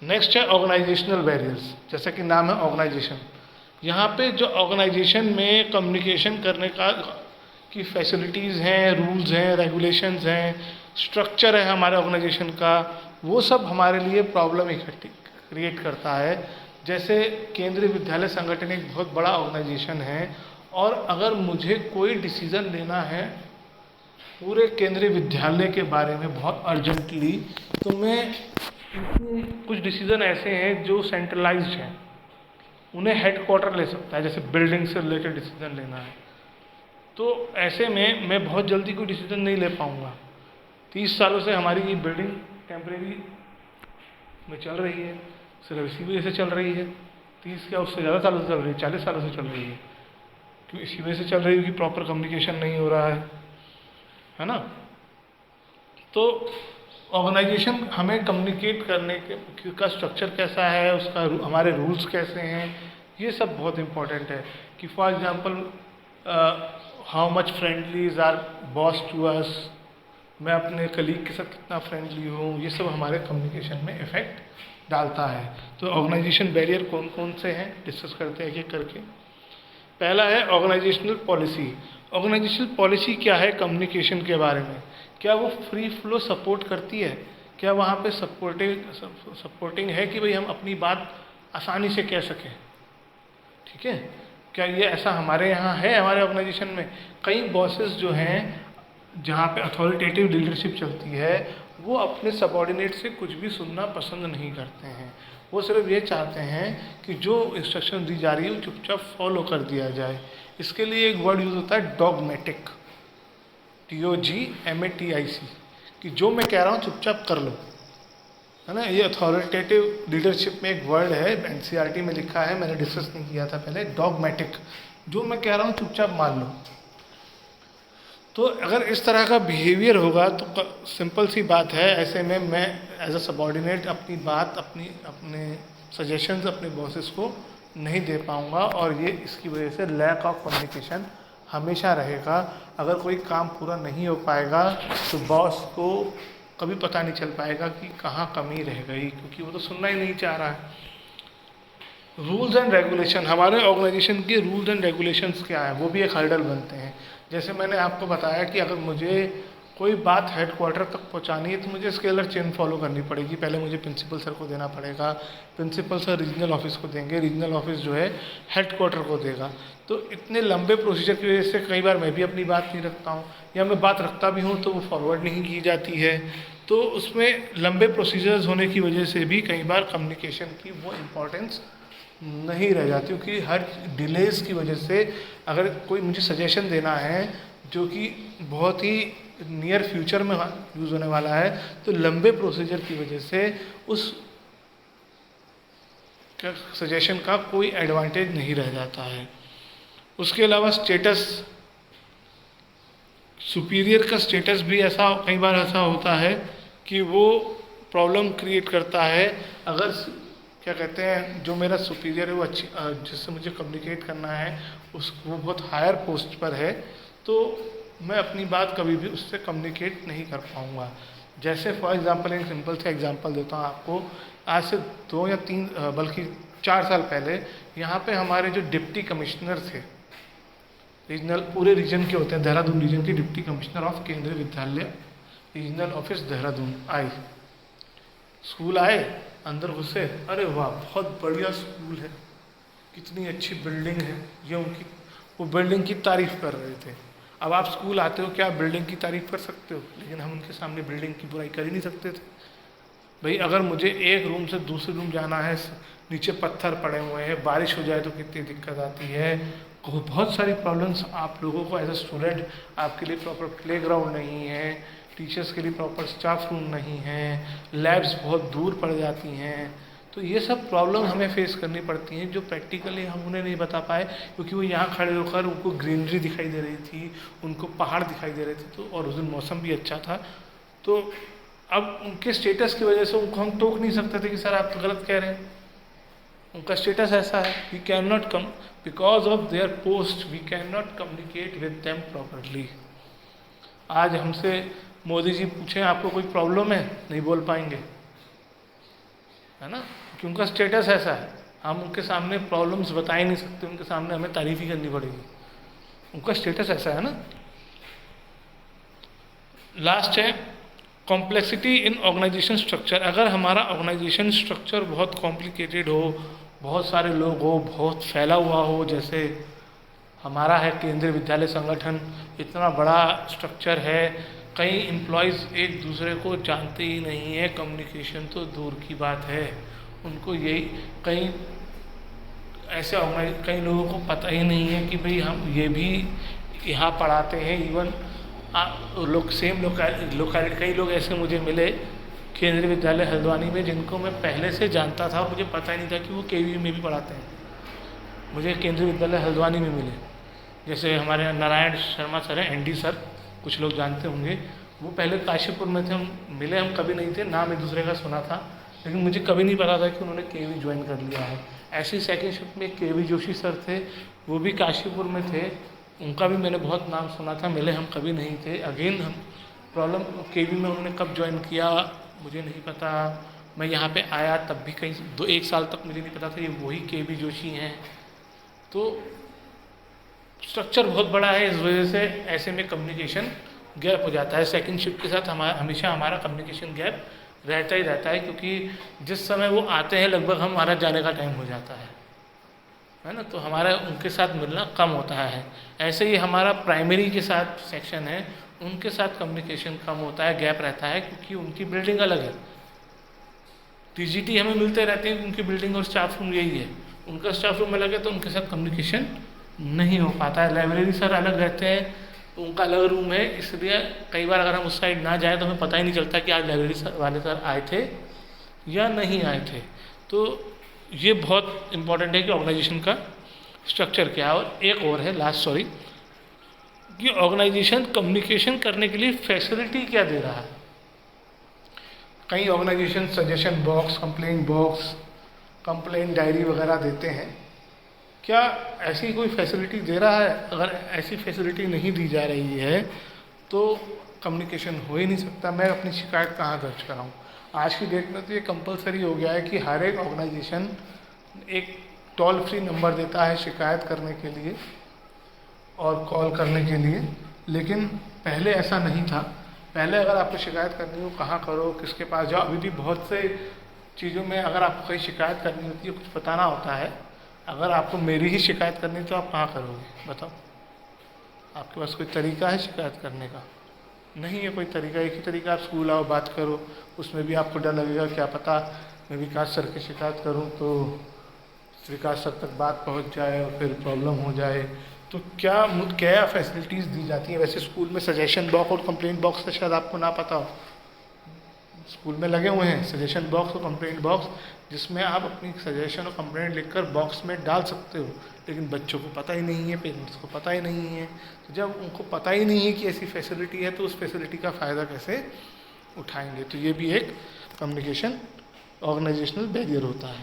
Next है organisational barriers, जैसा कि नाम है ऑर्गेनाइजेशन। यहाँ पे जो ऑर्गेनाइजेशन में कम्युनिकेशन करने का की फैसिलिटीज़ हैं, रूल्स हैं, रेगुलेशंस हैं, स्ट्रक्चर है हमारे ऑर्गेनाइजेशन का, वो सब हमारे लिए प्रॉब्लम इकट्ठी क्रिएट करता है। जैसे केंद्रीय विद्यालय संगठन एक बहुत बड़ा ऑर्गेनाइजेशन है, और अगर मुझे कोई डिसीज़न लेना है पूरे केंद्रीय विद्यालय के बारे में बहुत अर्जेंटली, तो मैं कुछ डिसीज़न ऐसे हैं जो सेंट्रलाइज्ड हैं, उन्हें हेडक्वार्टर ले सकता है। जैसे बिल्डिंग से रिलेटेड डिसीज़न लेना है, तो ऐसे में मैं बहुत जल्दी कोई डिसीज़न नहीं ले पाऊँगा। 30 सालों से हमारी ये बिल्डिंग टेम्परेरी में चल रही है, सिर्फ इसी वजह से चल रही है। 30 क्या उससे ज़्यादा सालों से चल रही है, 40 सालों से चल रही है, क्यों? इसी वजह से चल रही है कि प्रॉपर कम्युनिकेशन नहीं हो रहा है ना। तो ऑर्गेनाइजेशन हमें कम्युनिकेट करने के का स्ट्रक्चर कैसा है, उसका हमारे रूल्स कैसे हैं, ये सब बहुत इम्पोर्टेंट है। कि for example how much friendly is our boss to us, मैं अपने कलीग के साथ कितना फ्रेंडली हूँ, ये सब हमारे कम्युनिकेशन में इफ़ेक्ट डालता है। तो ऑर्गेनाइजेशन बैरियर कौन कौन से हैं डिस्कस करते हैं एक एक करके। पहला है ऑर्गेनाइजेशनल पॉलिसी। ऑर्गेनाइजेशनल पॉलिसी क्या है कम्युनिकेशन के बारे में? क्या वो फ्री फ्लो सपोर्ट करती है? क्या वहाँ पे सपोर्टिंग है कि भाई हम अपनी बात आसानी से कह सकें? ठीक है, क्या ये ऐसा हमारे यहाँ है? हमारे ऑर्गेनाइजेशन में कई बॉसेस जो हैं, जहाँ पे अथॉरिटेटिव लीडरशिप चलती है, वो अपने सबॉर्डिनेट से कुछ भी सुनना पसंद नहीं करते हैं। वो सिर्फ ये चाहते हैं कि जो इंस्ट्रक्शन दी जा रही है वो चुपचाप फॉलो कर दिया जाए। इसके लिए एक वर्ड यूज़ होता है डॉगमेटिक, DOGMATIC, कि जो मैं कह रहा हूँ चुपचाप कर लो, है ना। ये अथॉरिटेटिव लीडरशिप में एक वर्ड है, NCERT में लिखा है, मैंने डिस्कस नहीं किया था पहले। डॉगमेटिक, जो मैं कह रहा हूँ चुपचाप मान लो। तो अगर इस तरह का बिहेवियर होगा तो सिंपल सी बात है, ऐसे में मैं एज अ सबॉर्डिनेट अपनी बात, अपने सजेशंस अपने बॉसेस को नहीं दे पाऊँगा, और ये इसकी वजह से लैक ऑफ कम्युनिकेशन हमेशा रहेगा। अगर कोई काम पूरा नहीं हो पाएगा तो बॉस को कभी पता नहीं चल पाएगा कि कहाँ कमी रह गई, क्योंकि वो तो सुनना ही नहीं चाह रहा है। रूल्स एंड रेगुलेशन, हमारे ऑर्गेनाइजेशन के रूल्स एंड रेगुलेशंस क्या है, वो भी एक हर्डल बनते हैं। जैसे मैंने आपको बताया कि अगर मुझे कोई बात हेडक्वार्टर तक पहुंचानी है तो मुझे स्केलर चेन फॉलो करनी पड़ेगी। पहले मुझे प्रिंसिपल सर को देना पड़ेगा, प्रिंसिपल सर रीजनल ऑफिस को देंगे, रीजनल ऑफिस जो है हेडक्वार्टर को देगा। तो इतने लंबे प्रोसीजर की वजह से कई बार मैं भी अपनी बात नहीं रखता हूँ, या मैं बात रखता भी हूँ तो वो फॉरवर्ड नहीं की जाती है। तो उसमें लंबे प्रोसीजर्स होने की वजह से भी कई बार कम्युनिकेशन की वो इम्पोर्टेंस नहीं रह जाती, क्योंकि हर डिलेज़ की वजह से अगर कोई मुझे सजेशन देना है जो कि बहुत ही नियर फ्यूचर में यूज़ होने वाला है, तो लंबे प्रोसीजर की वजह से उस सजेशन का कोई एडवांटेज नहीं रह जाता है। उसके अलावा स्टेटस, सुपीरियर का स्टेटस भी ऐसा कई बार ऐसा होता है कि वो प्रॉब्लम क्रिएट करता है। अगर क्या कहते हैं, जो मेरा सुपीरियर है वो अच्छी, जिससे मुझे कम्युनिकेट करना है, वो बहुत हायर पोस्ट पर है, तो मैं अपनी बात कभी भी उससे कम्युनिकेट नहीं कर पाऊँगा। जैसे फॉर एग्जांपल एक सिंपल सा एग्जांपल देता हूँ आपको। आज से 2 या 3 बल्कि 4 साल पहले यहाँ पे हमारे जो डिप्टी कमिश्नर थे, रीजनल पूरे रीजन के होते हैं, देहरादून रीजन के डिप्टी कमिश्नर ऑफ केंद्रीय विद्यालय रीजनल ऑफिस देहरादून आए। स्कूल आए, अंदर घुसे, अरे वाह बहुत बढ़िया स्कूल है, कितनी अच्छी बिल्डिंग है, ये उनकी वो बिल्डिंग की तारीफ़ कर रहे थे। अब आप स्कूल आते हो, क्या बिल्डिंग की तारीफ़ कर सकते हो? लेकिन हम उनके सामने बिल्डिंग की बुराई कर ही नहीं सकते थे। भाई अगर मुझे एक रूम से दूसरे रूम जाना है, नीचे पत्थर पड़े हुए हैं, बारिश हो जाए तो कितनी दिक्कत आती है, बहुत सारी प्रॉब्लम्स आप लोगों को एज ए स्टूडेंट, आपके लिए प्रॉपर प्लेग्राउंड नहीं है, टीचर्स के लिए प्रॉपर स्टाफ रूम नहीं है, लैब्स बहुत दूर पड़ जाती हैं। तो ये सब प्रॉब्लम हमें फेस करनी पड़ती हैं, जो प्रैक्टिकली हम उन्हें नहीं बता पाए, क्योंकि वो यहाँ खड़े होकर उनको ग्रीनरी दिखाई दे रही थी, उनको पहाड़ दिखाई दे रहे थे, तो और उस दिन मौसम भी अच्छा था। तो अब उनके स्टेटस की वजह से उनको हम टोक नहीं सकते थे कि सर आप तो गलत कह रहे हैं, उनका स्टेटस ऐसा है। We can not come because of their post, we can not communicate with them properly. आज हमसे मोदी जी पूछें आपको कोई प्रॉब्लम है, नहीं बोल पाएंगे। है ना, कि उनका स्टेटस ऐसा है, हम उनके सामने प्रॉब्लम्स बता ही नहीं सकते, उनके सामने हमें तारीफ ही करनी पड़ेगी, उनका स्टेटस ऐसा है ना। लास्ट है कॉम्प्लेक्सिटी इन ऑर्गेनाइजेशन स्ट्रक्चर। अगर हमारा ऑर्गेनाइजेशन स्ट्रक्चर बहुत कॉम्प्लिकेटेड हो, बहुत सारे लोग हो, बहुत फैला हुआ हो, जैसे हमारा है केंद्रीय विद्यालय संगठन, इतना बड़ा स्ट्रक्चर है, कई एम्प्लॉयज़ एक दूसरे को जानते ही नहीं है, कम्युनिकेशन तो दूर की बात है, उनको यही कई ऐसे कई लोगों को पता ही नहीं है कि भाई हम ये भी यहाँ पढ़ाते हैं। इवन लोग सेम लोकेलिटी कई लोग ऐसे मुझे मिले केंद्रीय विद्यालय हल्द्वानी में जिनको मैं पहले से जानता था और मुझे पता ही नहीं था कि वो केवी में भी पढ़ाते हैं। मुझे केंद्रीय विद्यालय हल्द्वानी में मिले, जैसे हमारे नारायण शर्मा सर हैं, एनडी सर, कुछ लोग जानते होंगे, वो पहले काशीपुर में थे, हम मिले, हम कभी नहीं थे, नाम एक दूसरे का सुना था, लेकिन मुझे कभी नहीं पता था कि उन्होंने केवी ज्वाइन कर लिया है। ऐसे ही सेकेंड शिफ्ट में केवी जोशी सर थे, वो भी काशीपुर में थे, उनका भी मैंने बहुत नाम सुना था, मिले हम कभी नहीं थे। अगेन हम प्रॉब्लम केवी में उन्होंने कब ज्वाइन किया मुझे नहीं पता, मैं यहाँ पे आया तब भी कहीं 1 साल तक मुझे नहीं पता था ये वही केवी जोशी हैं। तो स्ट्रक्चर बहुत बड़ा है, इस वजह से ऐसे में कम्युनिकेशन गैप हो जाता है। सेकंड शिफ्ट के साथ हमेशा हमारा कम्युनिकेशन गैप रहता ही रहता है, क्योंकि जिस समय वो आते हैं लगभग हमारा जाने का टाइम हो जाता है ना, तो हमारा उनके साथ मिलना कम होता है। ऐसे ही हमारा प्राइमरी के साथ सेक्शन है, उनके साथ कम्युनिकेशन कम होता है, गैप रहता है, क्योंकि उनकी बिल्डिंग अलग है। टीजीटी हमें मिलते रहते हैं, उनकी बिल्डिंग और स्टाफ रूम यही है, उनका स्टाफ रूम अलग है, तो उनके साथ कम्युनिकेशन नहीं हो पाता है। लाइब्रेरी सर अलग रहते हैं, उनका अलग रूम है, इसलिए कई बार अगर हम उस साइड ना जाएं तो हमें पता ही नहीं चलता कि आज लाइब्रेरी वाले सर आए थे या नहीं आए थे। तो ये बहुत इम्पॉर्टेंट है कि ऑर्गेनाइजेशन का स्ट्रक्चर क्या है। और एक और है लास्ट, सॉरी, कि ऑर्गेनाइजेशन कम्युनिकेशन करने के लिए फैसिलिटी क्या दे रहा है। कई organisation suggestion box, complaint diary वगैरह देते हैं, क्या ऐसी कोई फैसिलिटी दे रहा है? अगर ऐसी फैसिलिटी नहीं दी जा रही है तो कम्युनिकेशन हो ही नहीं सकता। मैं अपनी शिकायत कहाँ दर्ज कराऊँ? आज की डेट में तो ये कंपलसरी हो गया है कि हर एक ऑर्गेनाइजेशन एक टोल फ्री नंबर देता है शिकायत करने के लिए और कॉल करने के लिए, लेकिन पहले ऐसा नहीं था। पहले अगर आपको शिकायत करनी हो कहाँ करो, किसके पास जाओ, अभी भी बहुत से चीज़ों में अगर आपको कोई शिकायत करनी होती है, कुछ बताना होता है, अगर आपको मेरी ही शिकायत करनी तो आप कहाँ करोगे बताओ? आपके पास कोई तरीका है शिकायत करने का? नहीं है कोई तरीका। एक ही तरीका, आप स्कूल आओ बात करो, उसमें भी आपको डर लगेगा क्या पता मैं विकास सर की शिकायत करूं तो विकास सर तक बात पहुंच जाए और फिर प्रॉब्लम हो जाए। तो क्या फैसिलिटीज़ दी जाती हैं? वैसे स्कूल में सजेशन बॉक्स और कंप्लेंट बॉक्स का शायद आपको ना पता हो, स्कूल में लगे हुए हैं सजेशन बॉक्स और कंप्लेंट बॉक्स, जिसमें आप अपनी सजेशन और कंप्लेंट लिखकर बॉक्स में डाल सकते हो, लेकिन बच्चों को पता ही नहीं है, पेरेंट्स को पता ही नहीं है। तो जब उनको पता ही नहीं है कि ऐसी फैसिलिटी है तो उस फैसिलिटी का फ़ायदा कैसे उठाएंगे? तो ये भी एक कम्युनिकेशन ऑर्गेनाइजेशनल बैरियर होता है।